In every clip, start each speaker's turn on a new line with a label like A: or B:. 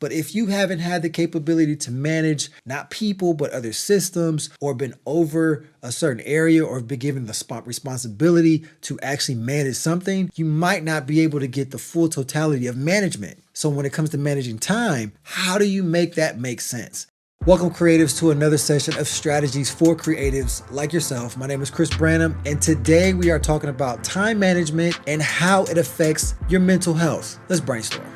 A: But if you haven't had the capability to manage not people, but other systems, or been over a certain area, or been given the responsibility to actually manage something, you might not be able to get the full totality of management. So when it comes to managing time, how do you make that make sense? Welcome, creatives, to another session of strategies for creatives like yourself. My name is Chris Branham, and today we are talking about time management and how it affects your mental health. Let's brainstorm.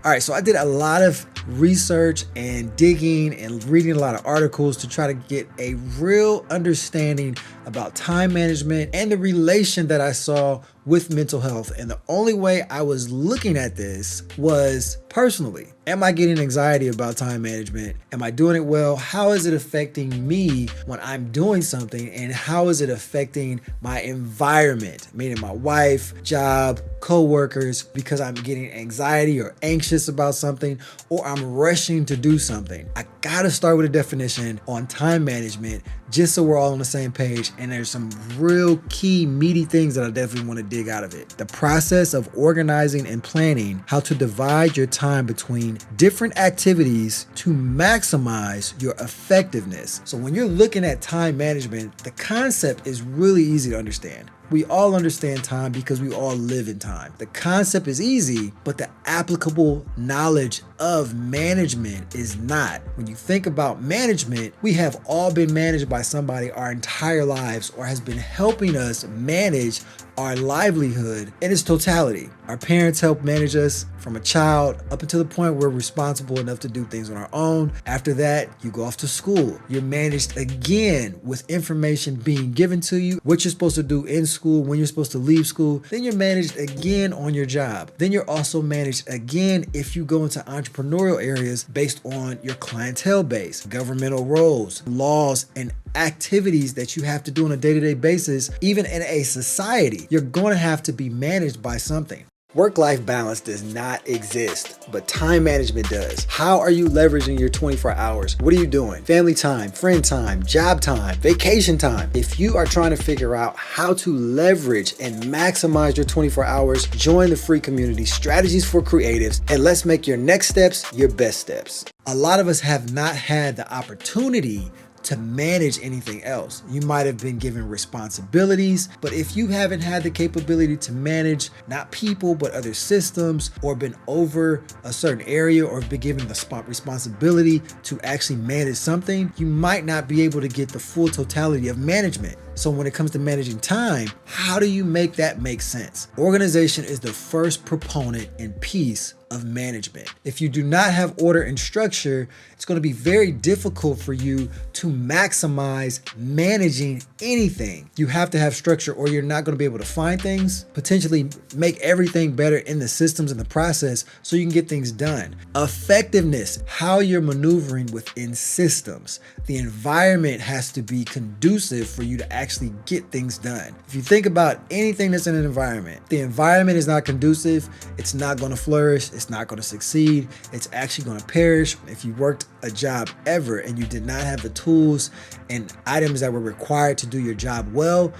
A: All right, so I did a lot of research and digging and reading a lot of articles to try to get a real understanding about time management and the relation that I saw with mental health. And the only way I was looking at this was personally. Am I getting anxiety about time management? Am I doing it well? How is it affecting me when I'm doing something? And how is it affecting my environment, meaning my wife, job, co-workers, because I'm getting anxiety or anxious about something, or I'm rushing to do something? I gotta start with a definition on time management just so we're all on the same page. And there's some real key meaty things that I definitely want to dig out of it. The process of organizing and planning how to divide your time between different activities to maximize your effectiveness. So when you're looking at time management, the concept is really easy to understand. We all understand time because we all live in time. The concept is easy, but the applicable knowledge of management is not. When you think about management, we have all been managed by somebody our entire lives, or has been helping us manage our livelihood in its totality. Our parents help manage us from a child up until the point where we're responsible enough to do things on our own. After that, you go off to school. You're managed again with information being given to you, what you're supposed to do in school, when you're supposed to leave school. Then you're managed again on your job. Then you're also managed again if you go into entrepreneurial areas based on your clientele base, governmental roles, laws, and activities that you have to do on a day-to-day basis. Even in a society, you're going to have to be managed by something. Work-life balance does not exist, but time management does. How are you leveraging your 24 hours? What are you doing? Family time, friend time, job time, vacation time. If you are trying to figure out how to leverage and maximize your 24 hours, join the free community, Strategies for Creatives, and let's make your next steps your best steps. A lot of us have not had the opportunity to manage anything else. You might have been given responsibilities, but if you haven't had the capability to manage not people, but other systems, or been over a certain area, or been given the responsibility to actually manage something, you might not be able to get the full totality of management. So when it comes to managing time, how do you make that make sense? Organization is the first proponent and piece of management. If you do not have order and structure, it's going to be very difficult for you to maximize managing anything. You have to have structure, or you're not going to be able to find things, potentially make everything better in the systems and the process so you can get things done. Effectiveness, how you're maneuvering within systems. The environment has to be conducive for you to actually get things done. If you think about anything that's in an environment, the environment is not conducive, it's not going to flourish, it's not going to succeed, it's actually going to perish. If you worked a job ever and you did not have the tools and items that were required to do your job well,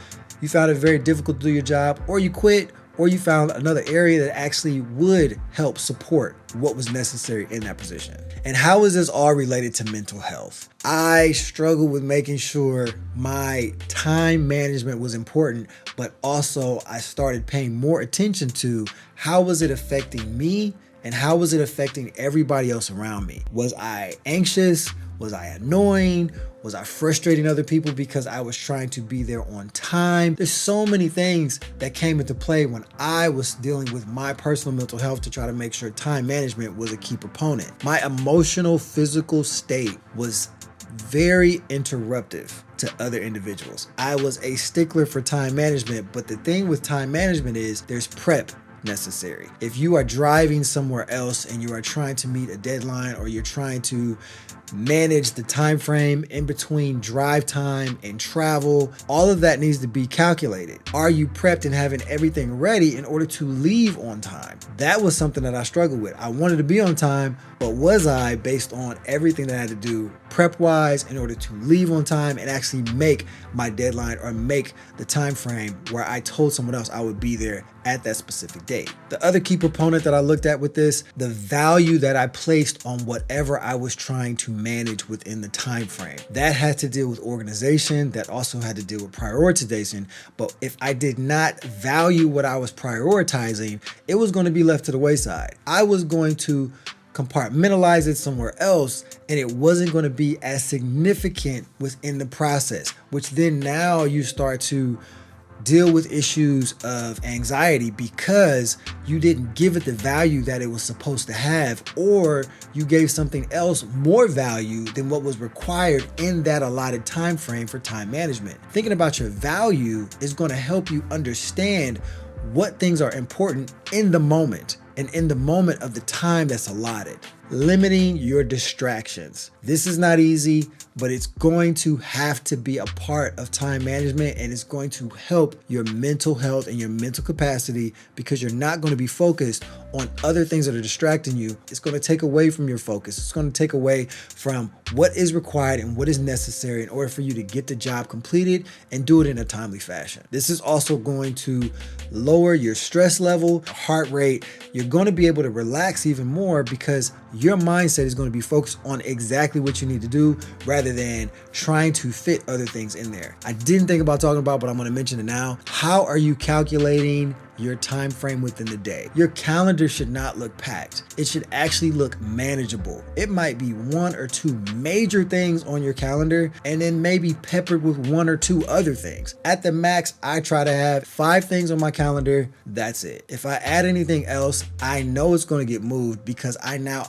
A: you found it very difficult to do your job, or you quit, or you found another area that actually would help support what was necessary in that position. And how is this all related to mental health? I struggled with making sure my time management was important, but also I started paying more attention to how was it affecting me and how was it affecting everybody else around me. Was I anxious? Was I annoying? Was I frustrating other people because I was trying to be there on time? There's so many things that came into play when I was dealing with my personal mental health to try to make sure time management was a key proponent. My emotional, physical state was very interruptive to other individuals. I was a stickler for time management, but the thing with time management is there's prep necessary. If you are driving somewhere else and you are trying to meet a deadline, or you're trying to manage the time frame in between drive time and travel, all of that needs to be calculated. Are you prepped and having everything ready in order to leave on time? That was something that I struggled with. I wanted to be on time, but was I, based on everything that I had to do prep wise in order to leave on time and actually make my deadline or make the time frame where I told someone else I would be there at that specific date? day. The other key component that I looked at with this, the value that I placed on whatever I was trying to manage within the time frame. That had to deal with organization, that also had to deal with prioritization. But if I did not value what I was prioritizing, it was going to be left to the wayside. I was going to compartmentalize it somewhere else, and it wasn't going to be as significant within the process, which then now you start to deal with issues of anxiety because you didn't give it the value that it was supposed to have, or you gave something else more value than what was required in that allotted time frame for time management. Thinking about your value is going to help you understand what things are important in the moment and in the moment of the time that's allotted. Limiting your distractions. This is not easy, but it's going to have to be a part of time management, and it's going to help your mental health and your mental capacity because you're not going to be focused on other things that are distracting you. It's going to take away from your focus. It's going to take away from what is required and what is necessary in order for you to get the job completed and do it in a timely fashion. This is also going to lower your stress level, heart rate. You're going to be able to relax even more because your mindset is going to be focused on exactly what you need to do rather than trying to fit other things in there. I didn't think about talking about, but I'm going to mention it now. How are you calculating your time frame within the day? Your calendar should not look packed. It should actually look manageable. It might be one or two major things on your calendar and then maybe peppered with one or two other things. At the max, I try to have 5 things on my calendar. That's it. If I add anything else, I know it's going to get moved because I know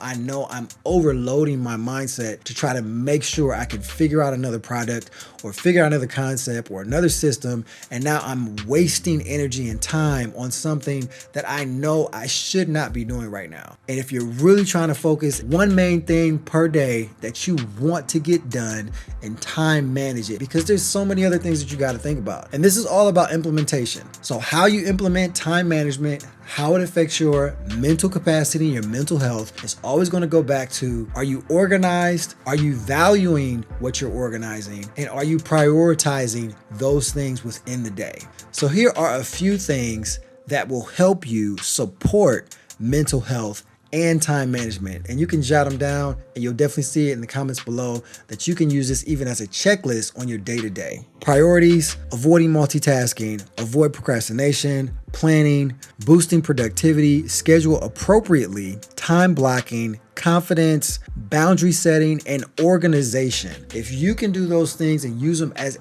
A: I'm overloading my mindset to try to make sure I can figure out another product or figure out another concept or another system. And now I'm wasting energy and time on something that I know I should not be doing right now. And if you're really trying to focus one main thing per day that you want to get done and time manage it, because there's so many other things that you got to think about. And this is all about implementation. So how you implement time management, how it affects your mental capacity, your mental health, is always going to go back to, are you organized? Are you valuing what you're organizing? And are you prioritizing those things within the day? So here are a few things that will help you support mental health and time management. And you can jot them down and you'll definitely see it in the comments below that you can use this even as a checklist on your day-to-day. Priorities: avoiding multitasking, avoid procrastination, planning, boosting productivity, schedule appropriately, time blocking, confidence, boundary setting, and organization. If you can do those things and use them as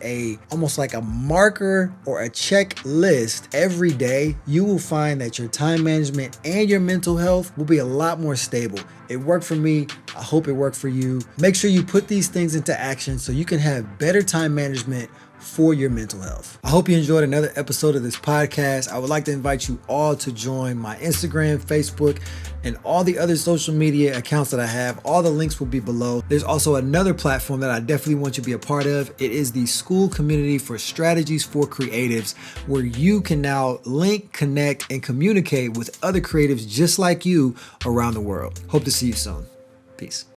A: almost like a marker or a checklist every day, you will find that your time management and your mental health will be a lot more stable. It worked for me. I hope it worked for you. Make sure you put these things into action so you can have better time management for your mental health. I hope you enjoyed another episode of this podcast. I would like to invite you all to join my Instagram, Facebook, and all the other social media accounts that I have. All the links will be below. There's also another platform that I definitely want you to be a part of. It is the School Community for Strategies for Creatives, where you can now link, connect, and communicate with other creatives just like you around the world. Hope to see you soon. Peace.